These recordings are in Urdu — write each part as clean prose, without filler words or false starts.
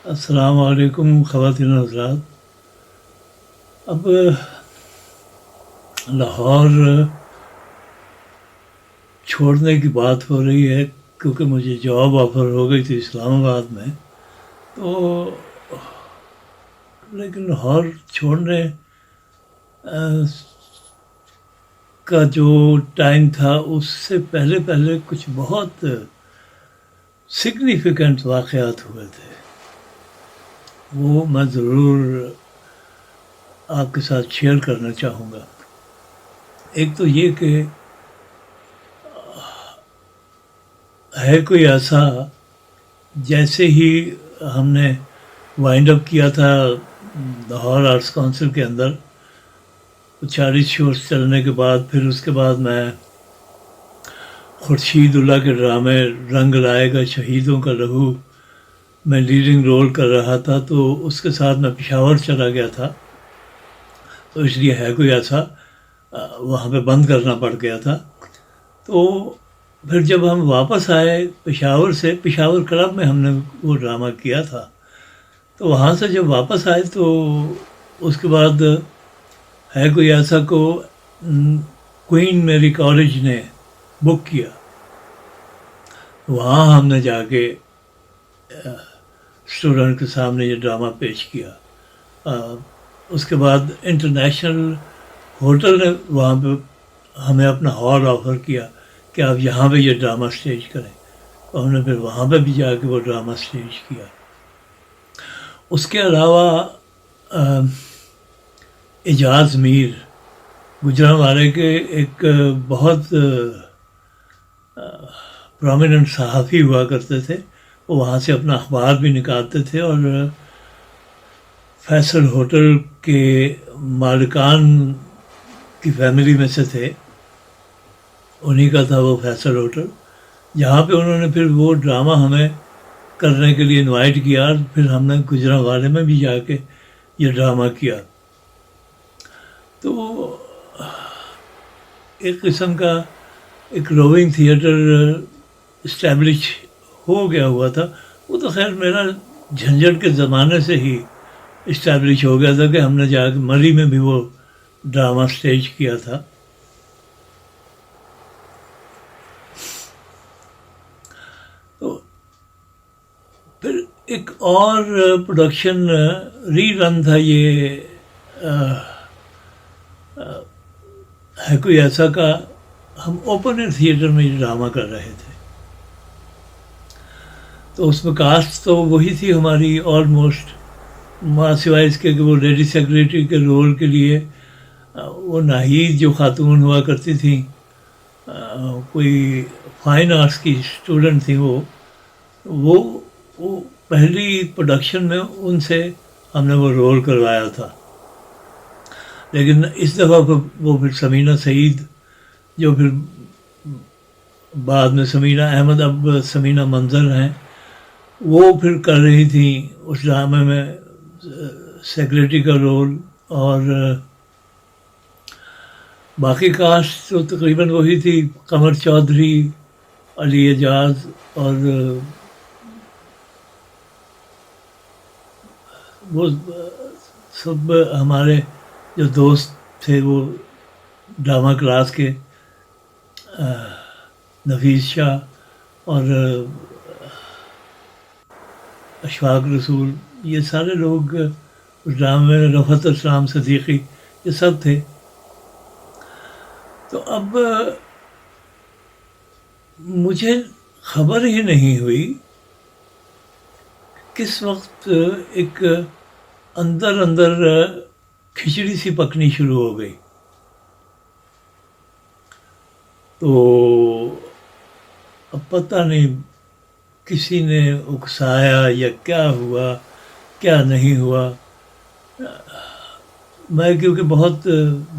السلام علیکم خواتین و حضرات. اب لاہور چھوڑنے کی بات ہو رہی ہے کیونکہ مجھے جاب آفر ہو گئی تھی اسلام آباد میں. تو لیکن لاہور چھوڑنے کا جو ٹائم تھا اس سے پہلے کچھ بہت سگنیفیکنٹ واقعات ہوئے تھے. وہ میں ضرور آپ کے ساتھ شیئر کرنا چاہوں گا. ایک تو یہ کہ ہے کوئی ایسا، جیسے ہی ہم نے وائنڈ اپ کیا تھا لاہور آرٹس کونسل کے اندر 40 شوز چلنے کے بعد، پھر اس کے بعد میں خورشید اللہ کے ڈرامے رنگ لائے گا شہیدوں کا لہو میں لیڈنگ رول کر رہا تھا. تو اس کے ساتھ میں پشاور چلا گیا تھا، تو اس لیے ہے کوئی ایسا وہاں پہ بند کرنا پڑ گیا تھا. تو پھر جب ہم واپس آئے پشاور سے، پشاور کلب میں ہم نے وہ ڈرامہ کیا تھا، تو وہاں سے جب واپس آئے تو اس کے بعد ہے کوئی ایسا کو کوئین میری کالج نے بک کیا. وہاں ہم نے جا کے اسٹوڈنٹ کے سامنے یہ ڈرامہ پیش کیا. اس کے بعد انٹرنیشنل ہوٹل نے وہاں پہ ہمیں اپنا ہال آفر کیا کہ آپ یہاں پہ یہ ڈرامہ اسٹیج کریں، اور ہم نے پھر وہاں پہ بھی جا کے وہ ڈرامہ اسٹیج کیا. اس کے علاوہ اعجاز میر گجرانوالے کے ایک بہت پرومیننٹ صحافی ہوا کرتے تھے. وہ وہاں سے اپنا اخبار بھی نکالتے تھے، اور فیصل ہوٹل کے مالکان کی فیملی میں سے تھے. انہی کا تھا وہ فیصل ہوٹل، جہاں پہ انہوں نے پھر وہ ڈرامہ ہمیں کرنے کے لیے انوائٹ کیا، اور پھر ہم نے گجرانوالے میں بھی جا کے یہ ڈرامہ کیا. تو ایک قسم کا ایک روونگ تھیٹر اسٹیبلش ہو گیا ہوا تھا. وہ تو خیر میرا جھنجھٹ کے زمانے سے ہی اسٹیبلش ہو گیا تھا کہ ہم نے جا کے مری میں بھی وہ ڈرامہ اسٹیج کیا تھا. تو پھر ایک اور پروڈکشن ری رن تھا، یہ ہے کوئی ایسا کا. ہم اوپن ایئر تھیٹر میں یہ ڈرامہ کر رہے تھے. تو اس میں کاسٹ تو وہی تھی ہماری آلموسٹ، سوائے اس کے کہ وہ لیڈی سیکریٹری کے رول کے لیے وہ ناہید جو خاتون ہوا کرتی تھیں، کوئی فائن آرٹس کی اسٹوڈنٹ تھیں. وہ پہلی پروڈکشن میں ان سے ہم نے وہ رول کروایا تھا. لیکن اس دفعہ وہ پھر سمینہ سعید، جو پھر بعد میں سمینہ احمد، اب سمینہ منظر ہیں، وہ پھر کر رہی تھیں اس ڈرامے میں سیکریٹری کا رول. اور باقی کاسٹ تو تقریباً وہی تھی، قمر چودھری، علی اعجاز، اور وہ سب ہمارے جو دوست تھے وہ ڈرامہ کلاس کے، نفیس شاہ اور اشفاق رسول، یہ سارے لوگ اس ڈرامے میں، رفعت اسلام صدیقی، یہ سب تھے. تو اب مجھے خبر ہی نہیں ہوئی کس وقت ایک اندر کھچڑی سی پکنی شروع ہو گئی. تو اب پتہ نہیں کسی نے اکسایا یا کیا ہوا کیا نہیں ہوا. میں کیونکہ بہت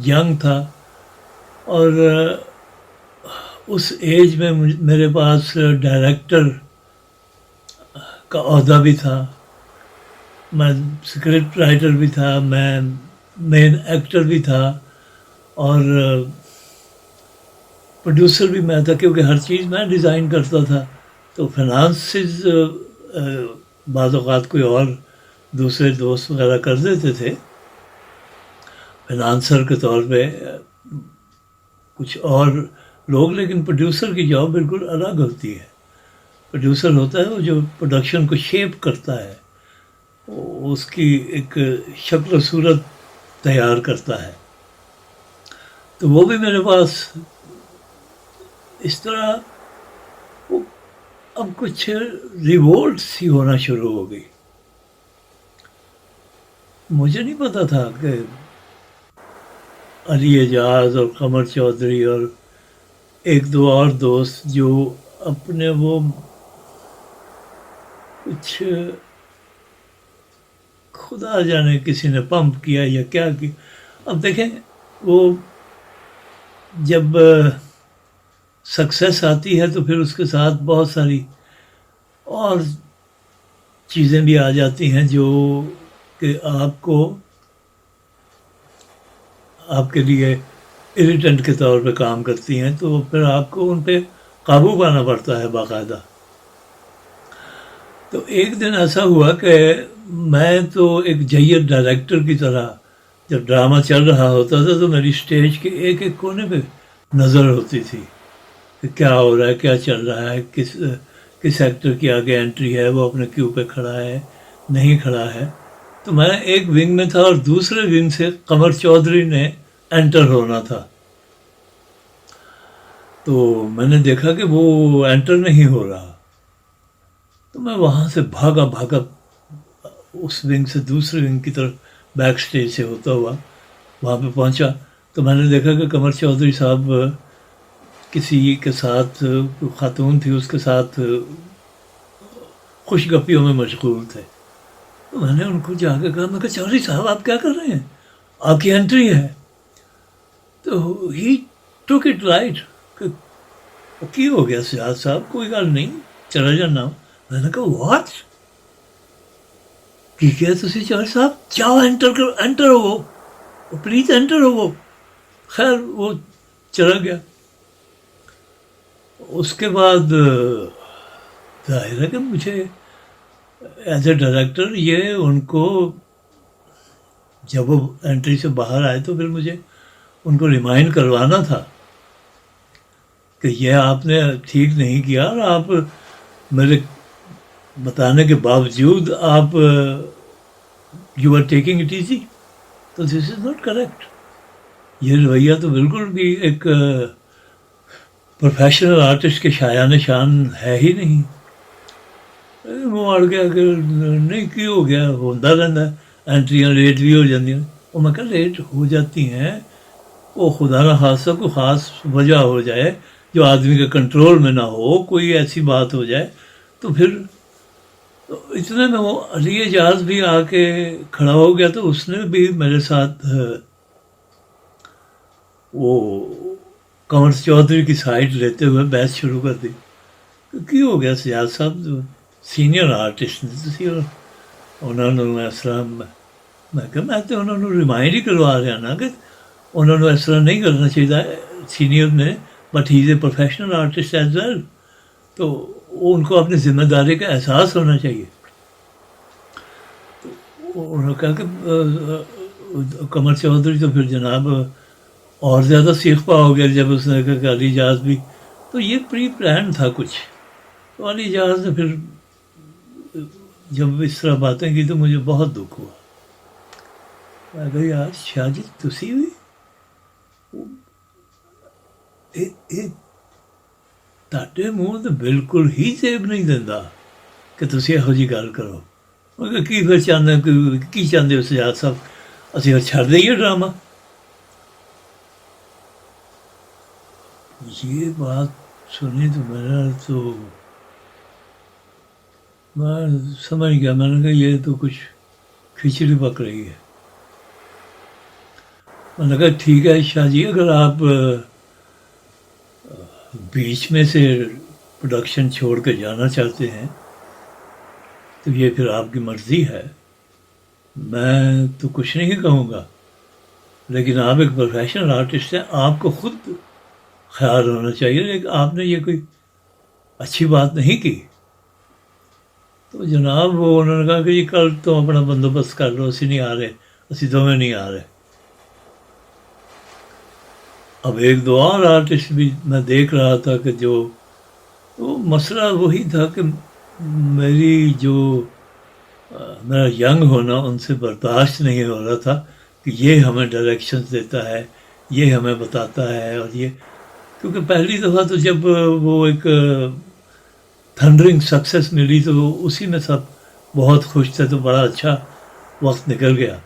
ینگ تھا، اور اس ایج میں میرے پاس ڈائریکٹر کا عہدہ بھی تھا، میں اسکرپٹ رائٹر بھی تھا، میں مین ایکٹر بھی تھا، اور پروڈیوسر بھی میں تھا، کیونکہ ہر چیز میں ڈیزائن کرتا تھا. تو فنانسز بعض اوقات کوئی اور دوسرے دوست وغیرہ کر دیتے تھے فنانسر کے طور پہ کچھ اور لوگ، لیکن پروڈیوسر کی جاب بالکل الگ ہوتی ہے. پروڈیوسر ہوتا ہے وہ جو پروڈکشن کو شیپ کرتا ہے، اس کی ایک شکل و صورت تیار کرتا ہے. تو وہ بھی میرے پاس اس طرح اب کچھ ریوولٹ سی ہونا شروع ہو گئی. مجھے نہیں پتا تھا کہ علی اعجاز اور قمر چودھری اور ایک دو اور دوست جو اپنے وہ کچھ خدا جانے کسی نے پمپ کیا یا کیا کیا. اب دیکھیں وہ جب سکسیس آتی ہے تو پھر اس کے ساتھ بہت ساری اور چیزیں بھی آ جاتی ہیں جو کہ آپ کو آپ کے لیے اریٹنٹ کے طور پہ کام کرتی ہیں، تو پھر آپ کو ان پہ قابو پانا پڑتا ہے باقاعدہ. تو ایک دن ایسا ہوا کہ میں تو ایک جید ڈائریکٹر کی طرح جب ڈرامہ چل رہا ہوتا تھا تو میری اسٹیج کے ایک ایک کونے پہ نظر ہوتی تھی کہ کیا ہو رہا ہے، کیا چل رہا ہے، کس ایکٹر کی آگے انٹری ہے، وہ اپنے کیو پہ کھڑا ہے نہیں کھڑا ہے. تو میں ایک ونگ میں تھا اور دوسرے ونگ سے قمر چودھری نے انٹر ہونا تھا. تو میں نے دیکھا کہ وہ انٹر نہیں ہو رہا، تو میں وہاں سے بھاگا اس ونگ سے دوسرے ونگ کی طرف بیک سٹیج سے ہوتا ہوا وہاں پہ پہنچا. تو میں نے دیکھا کہ قمر چودھری صاحب کسی کے ساتھ، خاتون تھی، اس کے ساتھ خوش گپیوں میں مشغول تھے. تو میں نے ان کو جا کے کہا، میں کہا چودھری صاحب آپ کیا کر رہے ہیں، آپ کی انٹری ہے. تو ہی ٹوک اٹ رائٹ کہ کی ہو گیا سیاد صاحب، کوئی گل نہیں، چلا جانا. میں نے کہا واٹ کی کیا تسی چودھری صاحب، جاؤ انٹر ہو، پلیز انٹر ہو. خیر وہ چلا گیا. اس کے بعد ظاہر ہے کہ مجھے ایز اے ڈائریکٹر یہ ان کو جب وہ انٹری سے باہر آئے تو پھر مجھے ان کو ریمائنڈ کروانا تھا کہ یہ آپ نے ٹھیک نہیں کیا، اور آپ میرے بتانے کے باوجود آپ you are taking it easy, تو دس از ناٹ کریکٹ. یہ رویہ تو بالکل بھی ایک پروفیشنل آرٹسٹ کے شایان شان ہے ہی نہیں. وہ اڑ گیا کہ نہیں کی ہو گیا، ہوتا رہتا ہے، انٹریاں لیٹ بھی ہو جاتی ہیں. وہ میں کہا لیٹ ہو جاتی ہیں، وہ خدا نہ خاصہ کوئی خاص وجہ ہو جائے جو آدمی کے کنٹرول میں نہ ہو، کوئی ایسی بات ہو جائے تو پھر اتنے میں وہ علی اعجاز بھی آ کے کھڑا ہو گیا. تو اس نے بھی میرے ساتھ وہ قمر چودھری کی سائڈ لیتے ہوئے بحث شروع کر دی. کی ہو گیا سیاد صاحب، جو سینئر آرٹسٹ نے، انہوں نے اس طرح، میں کہا میں تو انہوں نے ریمائنڈ ہی کروا رہا نا کہ انہوں نے اس طرح نہیں کرنا چاہیے سینئر نے، but he is a professional artist as well. تو ان کو اپنی ذمہ داری کا احساس ہونا چاہیے. تو انہوں نے کہا کہ قمر چودھری تو پھر جناب اور زیادہ سیکھ پا ہو گیا جب اس نے کہا کہ علی اعجاز بھی، تو یہ پری پلان تھا کچھ. تو علی اعجاز نے پھر جب اس طرح باتیں کی تو مجھے بہت دکھ ہوا. میں کہا یار شاہ جی تسی بھی تاڈے منہ تو بالکل ہی سیب نہیں دینا کہ تسی یہو جی گل کرو. میں کہا کی پھر چاہتے کی چاہتے ہو سجاد صاحب، اسی پھر چھڑ دئیے ڈرامہ. یہ بات سنی تو میں سمجھ گیا. میں نے کہا یہ تو کچھ کھچڑی پک رہی ہے. میں نے کہا ٹھیک ہے شاہ جی، اگر آپ بیچ میں سے پروڈکشن چھوڑ کے جانا چاہتے ہیں تو یہ پھر آپ کی مرضی ہے، میں تو کچھ نہیں کہوں گا. لیکن آپ ایک پروفیشنل آرٹسٹ ہیں، آپ کو خود خیال ہونا چاہیے. لیکن آپ نے یہ کوئی اچھی بات نہیں کی. تو جناب وہ انہوں نے کہا کہ جی کل تم اپنا بندوبست کر لو، اسی نہیں آ رہے، اسی دونوں نہیں آ رہے۔ اب ایک دو اور آرٹسٹ بھی میں دیکھ رہا تھا کہ جو وہ مسئلہ وہی تھا کہ میری جو میرا ینگ ہونا ان سے برداشت نہیں ہو رہا تھا کہ یہ ہمیں ڈائریکشنز دیتا ہے، یہ ہمیں بتاتا ہے، اور یہ کیونکہ پہلی دفعہ تو جب وہ ایک تھنڈرنگ سکسیس ملی تو اسی میں سب بہت خوش تھے، تو بڑا اچھا وقت نکل گیا۔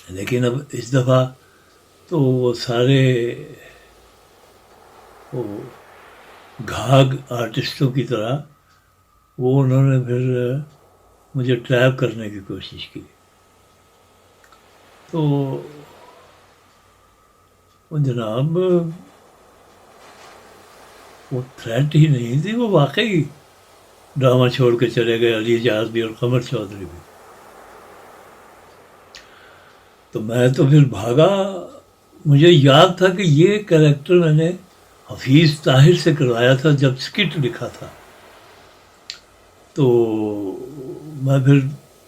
لیکن اب اس دفعہ تو وہ سارے وہ گھاگ آرٹسٹوں کی طرح وہ انہوں نے پھر مجھے ٹریپ کرنے کی کوشش کی۔ تو وہ جناب وہ تھریٹ ہی نہیں تھی، وہ واقعی ڈرامہ چھوڑ کے چلے گئے، علی اعجاز بھی اور قمر چودھری بھی۔ تو میں تو پھر بھاگا، مجھے یاد تھا کہ یہ کریکٹر میں نے حفیظ طاہر سے کروایا تھا جب اسکٹ لکھا تھا۔ تو میں پھر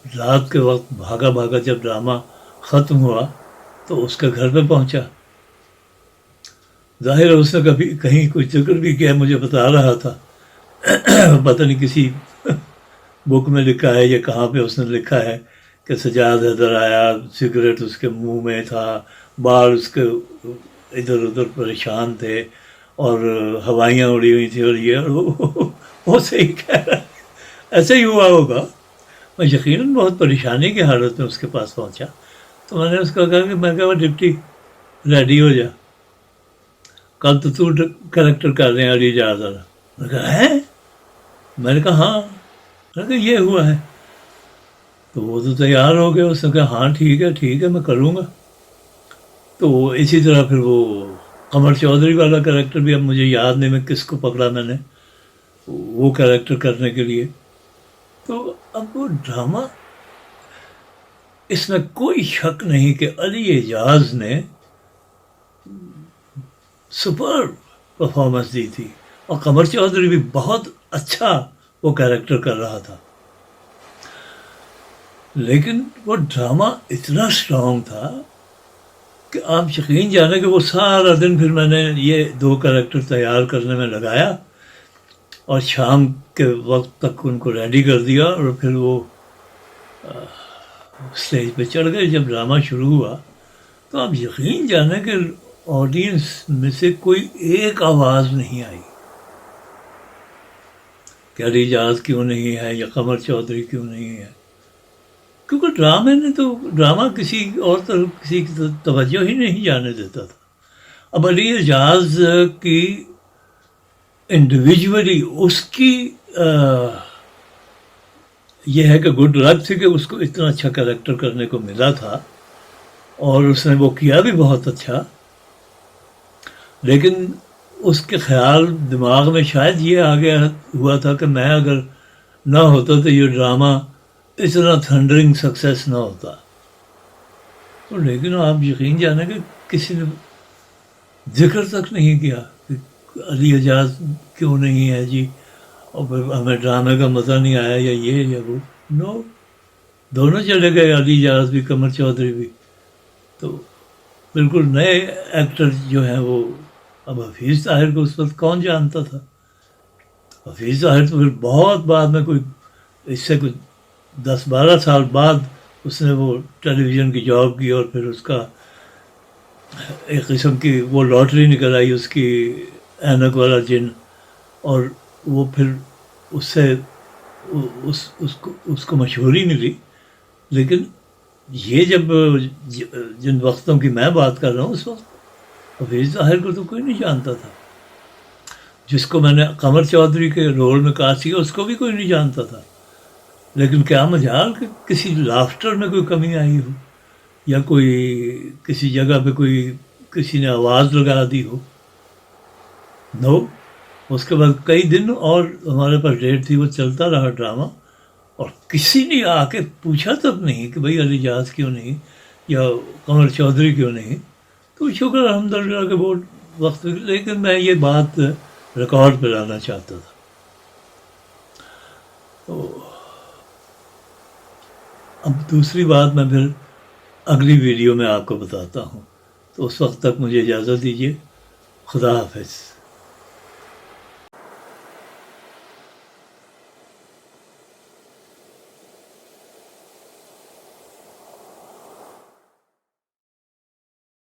رات کے وقت بھاگا جب ڈرامہ ختم ہوا تو اس کے گھر پہ پہنچا۔ ظاہر ہے اس نے کبھی کہیں کوئی ذکر بھی کیا، مجھے بتا رہا تھا، پتہ نہیں کسی بک میں لکھا ہے یا کہاں پہ اس نے لکھا ہے کہ سجاد حیدر آیا، سگریٹ اس کے منہ میں تھا، بال اس کے ادھر ادھر پریشان تھے اور ہوائیاں اڑی ہوئی تھیں، اور یہ وہ صحیح کہہ رہا ہے، ایسے ہی ہوا ہوگا۔ میں یقیناً بہت پریشانی کی حالت میں اس کے پاس پہنچا، تو میں نے اس کو کہا کہ میں کہا ڈپٹی ریڈی ہو جا، کل تو کریکٹر کر رہے ہیں علی اعجاز والا۔ میں نے کہا ہے؟ میں نے کہا ہاں۔ میں نے کہا یہ ہوا ہے؟ تو وہ تو تیار ہو گیا، اس نے کہا ہاں ٹھیک ہے میں کروں گا۔ تو اسی طرح پھر وہ قمر چودھری والا کریکٹر بھی اب مجھے یاد نہیں میں کس کو پکڑا میں نے وہ کریکٹر کرنے کے لیے۔ تو اب وہ ڈرامہ، اس میں کوئی شک نہیں کہ علی اعجاز نے سپر پرفارمنس دی تھی، اور قمر چودھری بھی بہت اچھا وہ کریکٹر کر رہا تھا، لیکن وہ ڈرامہ اتنا اسٹرانگ تھا کہ آپ یقین جانیں کہ وہ سارا دن پھر میں نے یہ دو کریکٹر تیار کرنے میں لگایا، اور شام کے وقت تک ان کو ریڈی کر دیا، اور پھر وہ اسٹیج پہ چڑھ گئے۔ جب ڈرامہ شروع ہوا تو آپ یقین جانیں کہ آڈینس میں سے کوئی ایک آواز نہیں آئی کہ علی اعجاز کیوں نہیں ہے یا قمر چودھری کیوں نہیں ہے، کیونکہ ڈرامہ کسی اور طرف کسی کی توجہ ہی نہیں جانے دیتا تھا۔ اب علی اعجاز کی انڈیویجولی اس کی یہ ہے کہ گڈ لک تھی کہ اس کو اتنا اچھا کریکٹر کرنے کو ملا تھا، اور اس نے وہ کیا بھی بہت اچھا، لیکن اس کے خیال دماغ میں شاید یہ آ گیا ہوا تھا کہ میں اگر نہ ہوتا تو یہ ڈرامہ اتنا تھنڈرنگ سکسیس نہ ہوتا۔ تو لیکن آپ یقین جانیں کہ کسی نے ذکر تک نہیں کیا کہ علی اعجاز کیوں نہیں ہے جی، اور پھر ہمیں ڈرامے کا مزہ نہیں آیا یا یہ یا وہ، نو، دونوں چلے گئے، علی اعجاز بھی قمر چودھری بھی۔ تو بالکل نئے ایکٹر جو ہیں وہ، اب حفیظ طاہر کو اس وقت کون جانتا تھا؟ حفیظ طاہر تو پھر بہت بعد میں، کوئی اس سے کچھ 10-12 سال بعد اس نے وہ ٹیلی ویژن کی جاب کی، اور پھر اس کا ایک قسم کی وہ لاٹری نکل آئی اس کی، اینک والا جن، اور وہ پھر اس سے اس کو مشہوری ملی۔ لیکن یہ جب جن وقتوں کی میں بات کر رہا ہوں، اس وقت حفیظ طاہر کو تو کوئی نہیں جانتا تھا، جس کو میں نے قمر چودھری کے رول میں کاسٹ کیا اس کو بھی کوئی نہیں جانتا تھا۔ لیکن کیا مجال کہ کسی لافٹر میں کوئی کمی آئی ہو، یا کوئی کسی جگہ پہ کسی نے آواز لگا دی ہو، نو۔ اس کے بعد کئی دن اور ہمارے پاس ڈیٹ تھی، وہ چلتا رہا ڈرامہ، اور کسی نے آ کے پوچھا تک نہیں کہ بھائی علی اعجاز کیوں نہیں یا قمر چودھری کیوں نہیں۔ تو شکر الحمدللہ کہ وہ وقت، لیکن میں یہ بات ریکارڈ پہ لانا چاہتا تھا۔ تو اب دوسری بات میں پھر اگلی ویڈیو میں آپ کو بتاتا ہوں، تو اس وقت تک مجھے اجازت دیجیے. خدا حافظ.